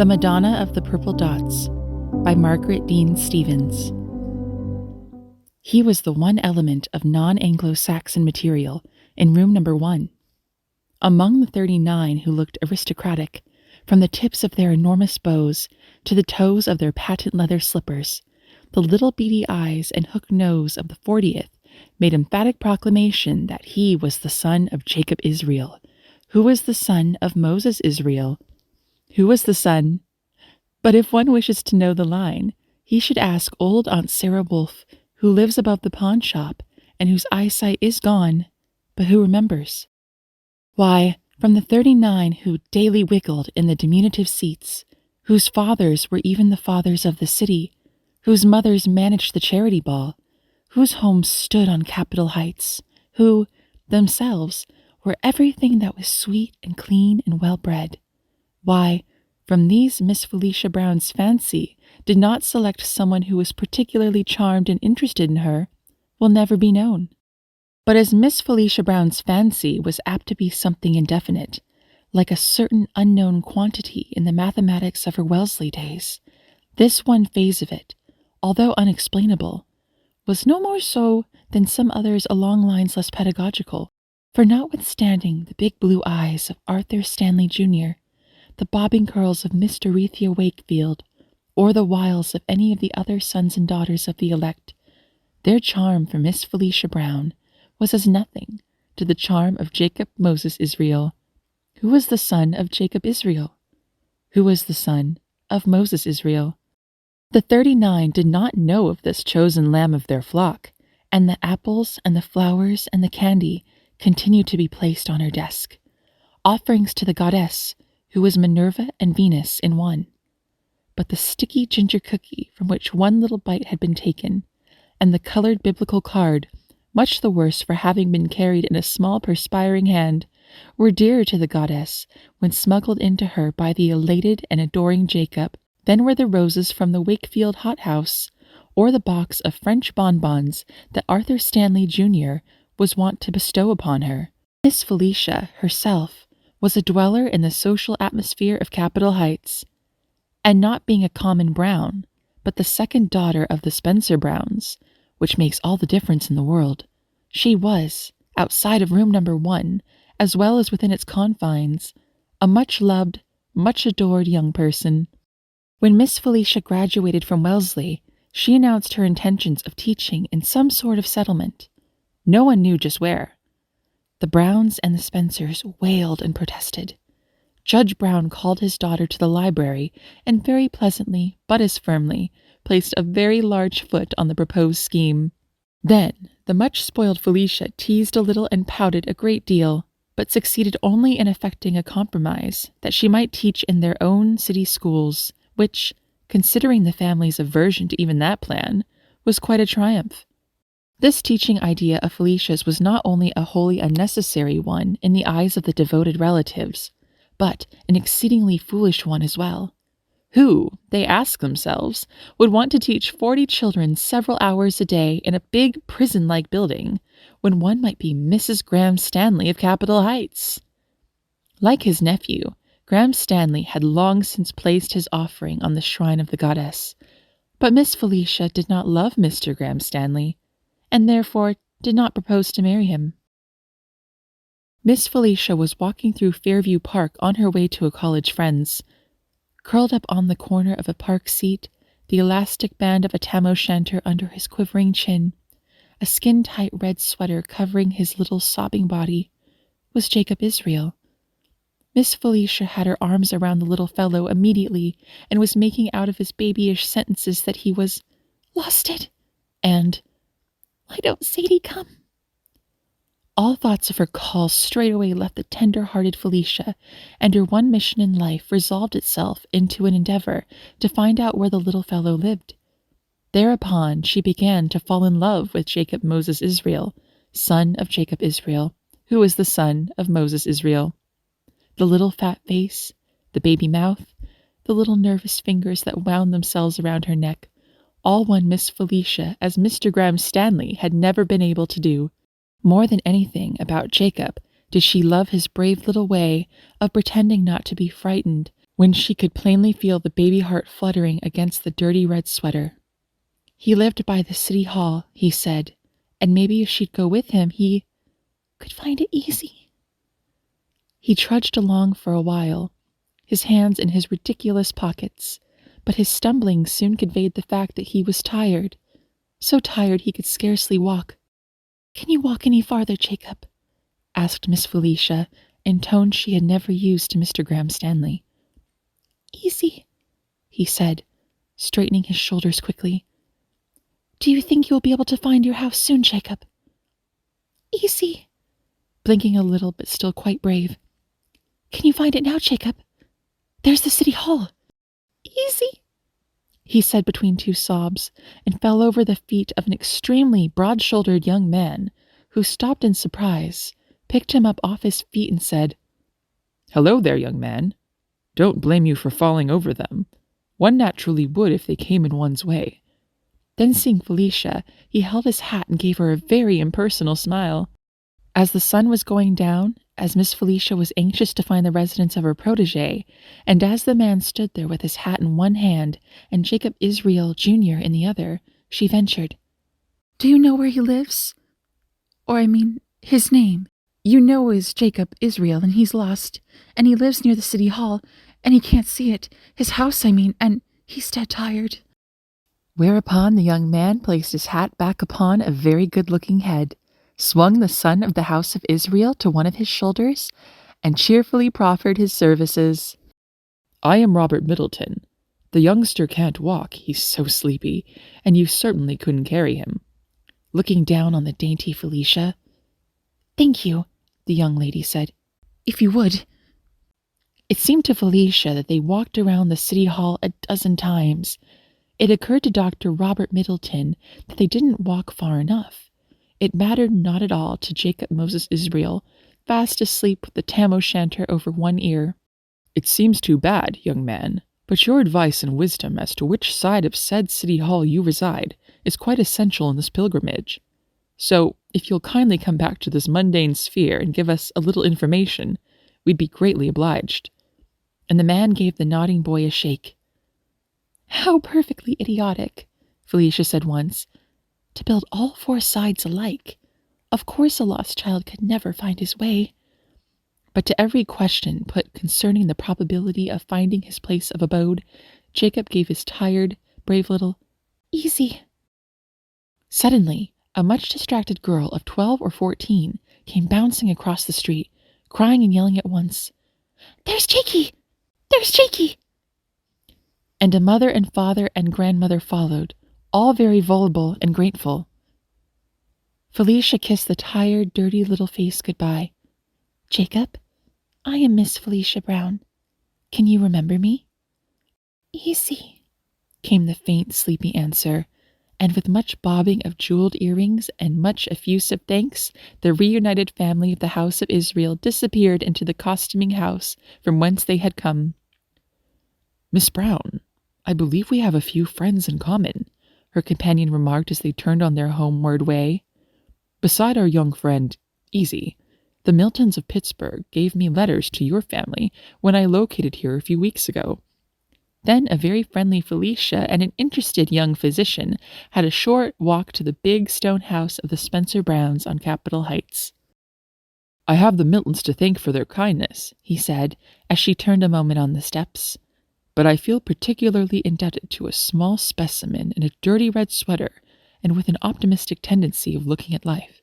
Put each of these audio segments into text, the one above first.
The Madonna of the Purple Dots by Margaret Dean Stevens. He was the one element of non-Anglo-Saxon material in room number 1. Among the 39 who looked aristocratic, from the tips of their enormous bows to the toes of their patent leather slippers, the little beady eyes and hook nose of the 40th made emphatic proclamation that he was the son of Jacob Israel, who was the son of Moses Israel, who was the son. But if one wishes to know the line, he should ask old Aunt Sarah Wolfe, who lives above the pawn shop and whose eyesight is gone, but who remembers. Why, from the 39 who daily wiggled in the diminutive seats, whose fathers were even the fathers of the city, whose mothers managed the charity ball, whose homes stood on Capitol Heights, who, themselves, were everything that was sweet and clean and well-bred. Why, from these Miss Felicia Brown's fancy did not select someone who was particularly charmed and interested in her, will never be known. But as Miss Felicia Brown's fancy was apt to be something indefinite, like a certain unknown quantity in the mathematics of her Wellesley days, this one phase of it, although unexplainable, was no more so than some others along lines less pedagogical, for notwithstanding the big blue eyes of Arthur Stanley Jr., the bobbing curls of Miss Dorothea Wakefield, or the wiles of any of the other sons and daughters of the elect, their charm for Miss Felicia Brown was as nothing to the charm of Jacob Moses Israel, who was the son of Jacob Israel, who was the son of Moses Israel. The 39 did not know of this chosen lamb of their flock, and the apples and the flowers and the candy continued to be placed on her desk, offerings to the goddess, who was Minerva and Venus in one. But the sticky ginger cookie from which one little bite had been taken, and the colored biblical card, much the worse for having been carried in a small perspiring hand, were dearer to the goddess when smuggled into her by the elated and adoring Jacob than were the roses from the Wakefield hothouse, or the box of French bonbons that Arthur Stanley Jr. was wont to bestow upon her. Miss Felicia herself was a dweller in the social atmosphere of Capitol Heights, and not being a common Brown, but the second daughter of the Spencer Browns, which makes all the difference in the world, she was, outside of room number 1, as well as within its confines, a much-loved, much-adored young person. When Miss Felicia graduated from Wellesley, she announced her intentions of teaching in some sort of settlement. No one knew just where. The Browns and the Spencers wailed and protested. Judge Brown called his daughter to the library and very pleasantly, but as firmly, placed a very large foot on the proposed scheme. Then the much-spoiled Felicia teased a little and pouted a great deal, but succeeded only in effecting a compromise that she might teach in their own city schools, which, considering the family's aversion to even that plan, was quite a triumph. This teaching idea of Felicia's was not only a wholly unnecessary one in the eyes of the devoted relatives, but an exceedingly foolish one as well. Who, they asked themselves, would want to teach 40 children several hours a day in a big prison-like building, when one might be Mrs. Graham Stanley of Capitol Heights? Like his nephew, Graham Stanley had long since placed his offering on the shrine of the goddess, but Miss Felicia did not love Mr. Graham Stanley, and therefore did not propose to marry him. Miss Felicia was walking through Fairview Park on her way to a college friend's. Curled up on the corner of a park seat, the elastic band of a tam-o'-shanter under his quivering chin, a skin-tight red sweater covering his little sobbing body, was Jacob Israel. Miss Felicia had her arms around the little fellow immediately and was making out of his babyish sentences that he was "lost it," and "why don't Sadie come?" All thoughts of her call straightway left the tender-hearted Felicia, and her one mission in life resolved itself into an endeavor to find out where the little fellow lived. Thereupon she began to fall in love with Jacob Moses Israel, son of Jacob Israel, who was the son of Moses Israel. The little fat face, the baby mouth, the little nervous fingers that wound themselves around her neck, all won Miss Felicia as Mr. Graham Stanley had never been able to do. More than anything about Jacob did she love his brave little way of pretending not to be frightened when she could plainly feel the baby heart fluttering against the dirty red sweater. He lived by the city hall, he said, and maybe if she'd go with him, he could find it easy. He trudged along for a while, his hands in his ridiculous pockets, but his stumbling soon conveyed the fact that he was tired, so tired he could scarcely walk. "Can you walk any farther, Jacob?" asked Miss Felicia, in tones she had never used to Mr. Graham Stanley. "Easy," he said, straightening his shoulders quickly. "Do you think you will be able to find your house soon, Jacob?" "Easy," blinking a little but still quite brave. "Can you find it now, Jacob? There's the city hall." "Easy," he said between two sobs, and fell over the feet of an extremely broad-shouldered young man, who stopped in surprise, picked him up off his feet and said, "Hello there, young man. Don't blame you for falling over them. One naturally would if they came in one's way." Then seeing Felicia, he held his hat and gave her a very impersonal smile. As the sun was going down, as Miss Felicia was anxious to find the residence of her protégé, and as the man stood there with his hat in one hand and Jacob Israel, Jr. in the other, she ventured, "Do you know where he lives? Or, I mean, his name. You know is Jacob Israel, and he's lost, and he lives near the city hall, and he can't see it, his house, I mean, and he's dead tired." Whereupon the young man placed his hat back upon a very good-looking head, swung the son of the house of Israel to one of his shoulders, and cheerfully proffered his services. "I am Robert Middleton. The youngster can't walk, he's so sleepy, and you certainly couldn't carry him," looking down on the dainty Felicia. "Thank you," the young lady said, "if you would." It seemed to Felicia that they walked around the city hall a dozen times. It occurred to Dr. Robert Middleton that they didn't walk far enough. It mattered not at all to Jacob Moses Israel, fast asleep with the tam o' shanter over one ear. "It seems too bad, young man, but your advice and wisdom as to which side of said city hall you reside is quite essential in this pilgrimage. So, if you'll kindly come back to this mundane sphere and give us a little information, we'd be greatly obliged." And the man gave the nodding boy a shake. "How perfectly idiotic," Felicia said once, "to build all four sides alike. Of course a lost child could never find his way." But to every question put concerning the probability of finding his place of abode, Jacob gave his tired, brave little "easy." Suddenly, a much distracted girl of 12 or 14 came bouncing across the street, crying and yelling at once, "There's Jakey! There's Jakey!" And a mother and father and grandmother followed, all very voluble and grateful. Felicia kissed the tired, dirty little face goodbye. "Jacob, I am Miss Felicia Brown. Can you remember me?" "Easy," came the faint, sleepy answer, and with much bobbing of jeweled earrings and much effusive thanks, the reunited family of the house of Israel disappeared into the costuming house from whence they had come. "Miss Brown, I believe we have a few friends in common," her companion remarked as they turned on their homeward way. "Beside our young friend, Easy, the Miltons of Pittsburgh gave me letters to your family when I located here a few weeks ago." Then a very friendly Felicia and an interested young physician had a short walk to the big stone house of the Spencer Browns on Capitol Heights. "I have the Miltons to thank for their kindness," he said, as she turned a moment on the steps. "But I feel particularly indebted to a small specimen in a dirty red sweater and with an optimistic tendency of looking at life."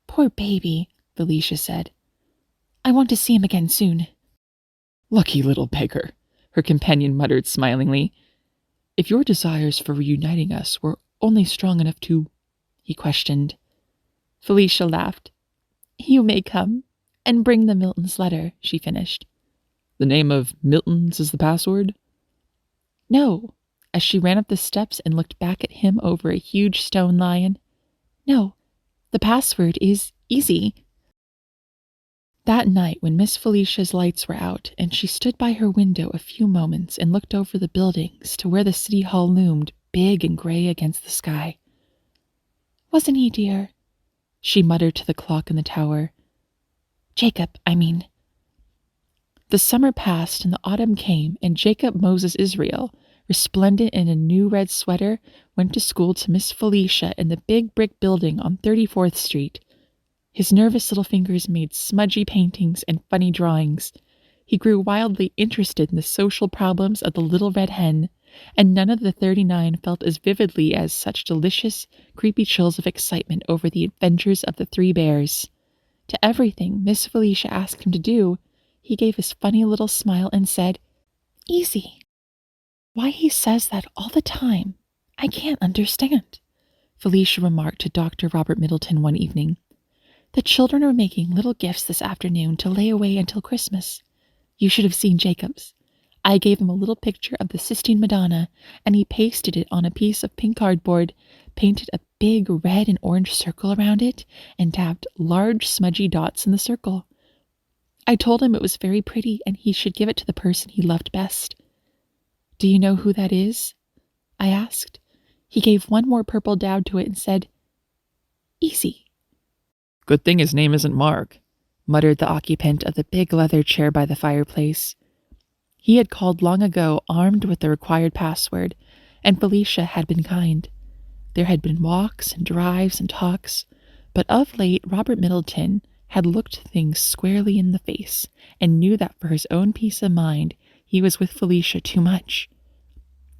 "Poor baby," Felicia said. "I want to see him again soon." "Lucky little beggar," her companion muttered smilingly. "If your desires for reuniting us were only strong enough to—" he questioned. Felicia laughed. "You may come, and bring the Milton's letter," she finished. "The name of Milton's is the password?" "No," as she ran up the steps and looked back at him over a huge stone lion. "No, the password is easy." That night, when Miss Felicia's lights were out, and she stood by her window a few moments and looked over the buildings to where the city hall loomed big and gray against the sky. "Wasn't he, dear?" she muttered to the clock in the tower. "Jacob, I mean." The summer passed and the autumn came, and Jacob Moses Israel, resplendent in a new red sweater, went to school to Miss Felicia in the big brick building on 34th Street. His nervous little fingers made smudgy paintings and funny drawings. He grew wildly interested in the social problems of the little red hen, and none of the 39 felt as vividly as such delicious, creepy chills of excitement over the adventures of the 3 bears. To everything Miss Felicia asked him to do, he gave his funny little smile and said, "Easy." "Why he says that all the time, I can't understand," Felicia remarked to Dr. Robert Middleton one evening. "The children are making little gifts this afternoon to lay away until Christmas. You should have seen Jacob's. I gave him a little picture of the Sistine Madonna, and he pasted it on a piece of pink cardboard, painted a big red and orange circle around it, and tapped large smudgy dots in the circle. I told him it was very pretty and he should give it to the person he loved best. 'Do you know who that is?' I asked. He gave one more purple dab to it and said, 'Easy.'" "Good thing his name isn't Mark," muttered the occupant of the big leather chair by the fireplace. He had called long ago armed with the required password, and Felicia had been kind. There had been walks and drives and talks, but of late Robert Middleton had looked things squarely in the face and knew that for his own peace of mind he was with Felicia too much.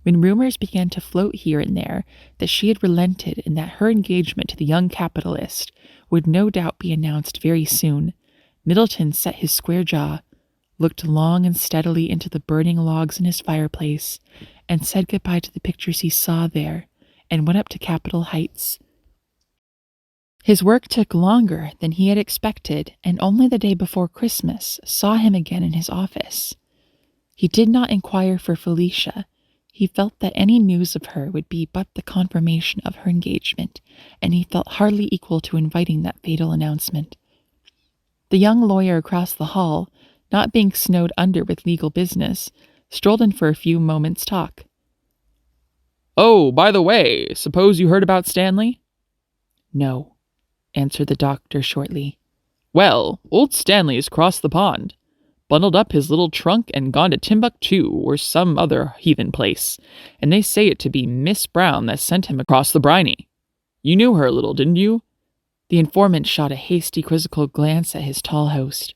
When rumors began to float here and there that she had relented and that her engagement to the young capitalist would no doubt be announced very soon, Middleton set his square jaw, looked long and steadily into the burning logs in his fireplace, and said goodbye to the pictures he saw there, and went up to Capitol Heights. His work took longer than he had expected, and only the day before Christmas saw him again in his office. He did not inquire for Felicia. He felt that any news of her would be but the confirmation of her engagement, and he felt hardly equal to inviting that fatal announcement. The young lawyer across the hall, not being snowed under with legal business, strolled in for a few moments' talk. "Oh, by the way, suppose you heard about Stanley?" "No," answered the doctor shortly. "Well, old Stanley's crossed the pond, bundled up his little trunk and gone to Timbuktu or some other heathen place, and they say it to be Miss Brown that sent him across the briny. You knew her a little, didn't you?" The informant shot a hasty, quizzical glance at his tall host.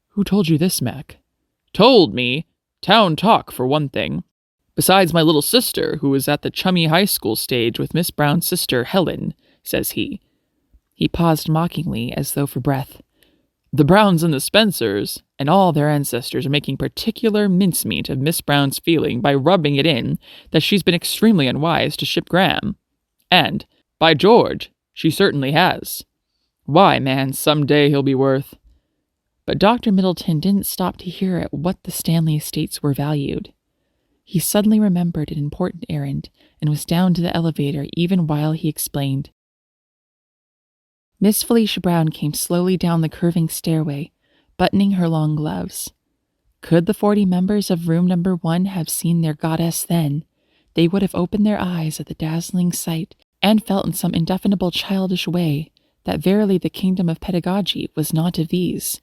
"Who told you this, Mac?" "Told me? Town talk, for one thing. Besides my little sister, who was at the chummy high school stage with Miss Brown's sister, Helen," says he. He paused mockingly, as though for breath. "The Browns and the Spencers, and all their ancestors, are making particular mincemeat of Miss Brown's feeling by rubbing it in that she's been extremely unwise to ship Graham. And, by George, she certainly has. Why, man, some day he'll be worth—" But Dr. Middleton didn't stop to hear at what the Stanley estates were valued. He suddenly remembered an important errand and was down to the elevator even while he explained. Miss Felicia Brown came slowly down the curving stairway, buttoning her long gloves. Could the 40 members of room number 1 have seen their goddess then, they would have opened their eyes at the dazzling sight and felt in some indefinable childish way that verily the kingdom of pedagogy was not of these.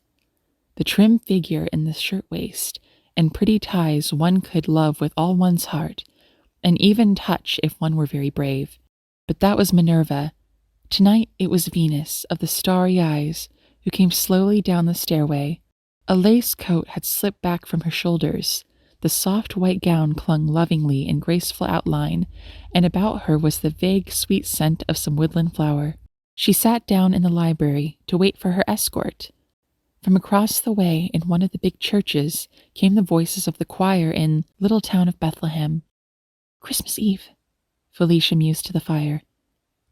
The trim figure in the shirtwaist and pretty ties one could love with all one's heart, and even touch if one were very brave. But that was Minerva. Tonight it was Venus, of the starry eyes, who came slowly down the stairway. A lace coat had slipped back from her shoulders. The soft white gown clung lovingly in graceful outline, and about her was the vague, sweet scent of some woodland flower. She sat down in the library to wait for her escort. From across the way in one of the big churches came the voices of the choir in Little Town of Bethlehem. "Christmas Eve," Felicia mused to the fire.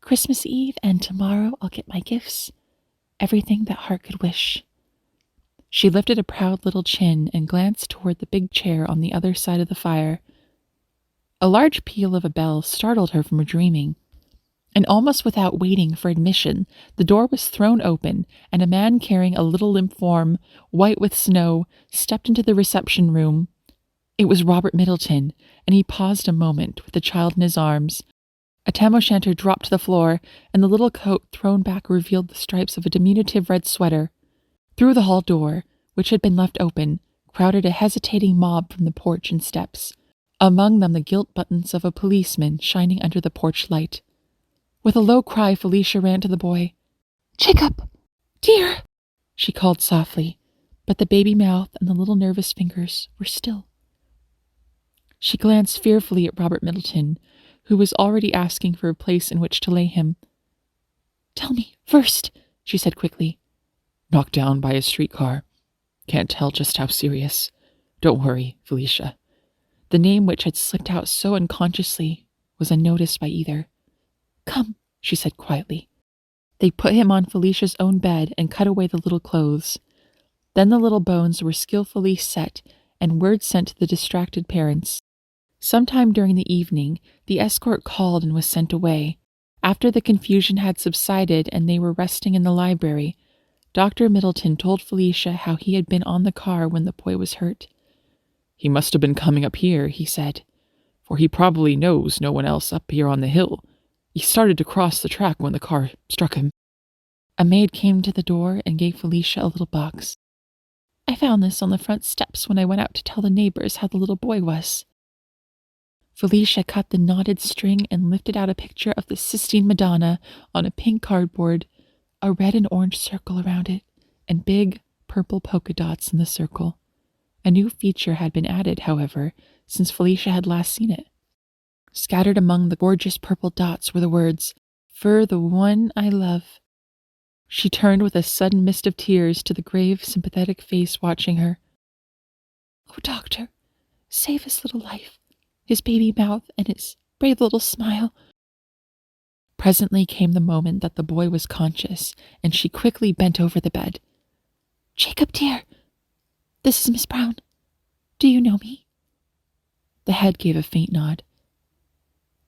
"Christmas Eve, and tomorrow I'll get my gifts. Everything that heart could wish." She lifted a proud little chin and glanced toward the big chair on the other side of the fire. A large peal of a bell startled her from her dreaming, and almost without waiting for admission, the door was thrown open, and a man carrying a little limp form, white with snow, stepped into the reception room. It was Robert Middleton, and he paused a moment with the child in his arms. A tam o' shanter dropped to the floor, and the little coat thrown back revealed the stripes of a diminutive red sweater. Through the hall door, which had been left open, crowded a hesitating mob from the porch and steps, among them the gilt buttons of a policeman shining under the porch light. With a low cry, Felicia ran to the boy. "Jacob! Dear!" she called softly, but the baby mouth and the little nervous fingers were still. She glanced fearfully at Robert Middleton, who was already asking for a place in which to lay him. "Tell me, first," she said quickly. "Knocked down by a streetcar. Can't tell just how serious. Don't worry, Felicia." The name, which had slipped out so unconsciously, was unnoticed by either. "Come," she said quietly. They put him on Felicia's own bed and cut away the little clothes. Then the little bones were skillfully set and word sent to the distracted parents. Sometime during the evening, the escort called and was sent away. After the confusion had subsided and they were resting in the library, Dr. Middleton told Felicia how he had been on the car when the boy was hurt. "He must have been coming up here," he said, "for he probably knows no one else up here on the hill. He started to cross the track when the car struck him." A maid came to the door and gave Felicia a little box. "I found this on the front steps when I went out to tell the neighbors how the little boy was." Felicia cut the knotted string and lifted out a picture of the Sistine Madonna on a pink cardboard, a red and orange circle around it, and big purple polka dots in the circle. A new feature had been added, however, since Felicia had last seen it. Scattered among the gorgeous purple dots were the words, "For the one I love." She turned with a sudden mist of tears to the grave, sympathetic face watching her. "Oh, doctor, save his little life, his baby mouth and his brave little smile." Presently came the moment that the boy was conscious, and she quickly bent over the bed. "Jacob, dear, this is Miss Brown. Do you know me?" The head gave a faint nod.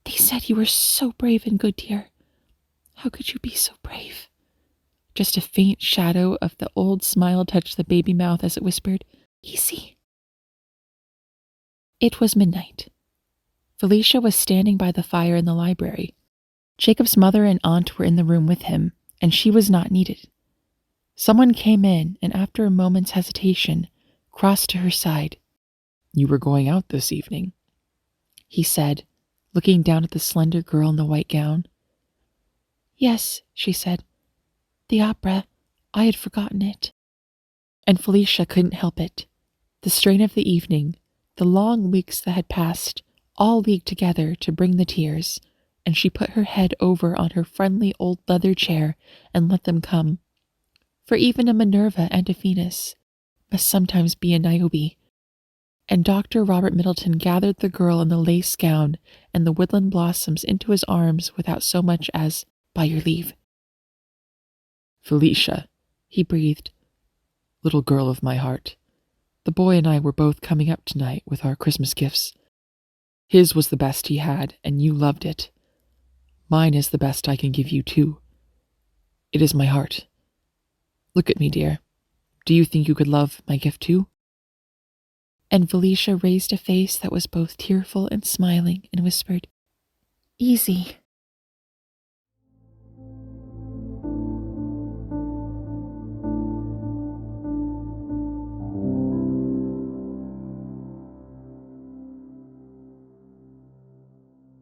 "They said you were so brave and good, dear. How could you be so brave?" Just a faint shadow of the old smile touched the baby mouth as it whispered, "Easy." It was midnight. Felicia was standing by the fire in the library. Jacob's mother and aunt were in the room with him, and she was not needed. Someone came in and, after a moment's hesitation, crossed to her side. "You were going out this evening," he said, looking down at the slender girl in the white gown. "Yes," she said. "The opera. I had forgotten it." And Felicia couldn't help it. The strain of the evening, the long weeks that had passed, all leagued together to bring the tears, and she put her head over on her friendly old leather chair and let them come. For even a Minerva and a Venus must sometimes be a Niobe. And Dr. Robert Middleton gathered the girl in the lace gown and the woodland blossoms into his arms without so much as, "By your leave." "Felicia," he breathed. "Little girl of my heart, the boy and I were both coming up tonight with our Christmas gifts. His was the best he had, and you loved it. Mine is the best I can give you, too. It is my heart. Look at me, dear. Do you think you could love my gift, too?" And Felicia raised a face that was both tearful and smiling and whispered, "Easy."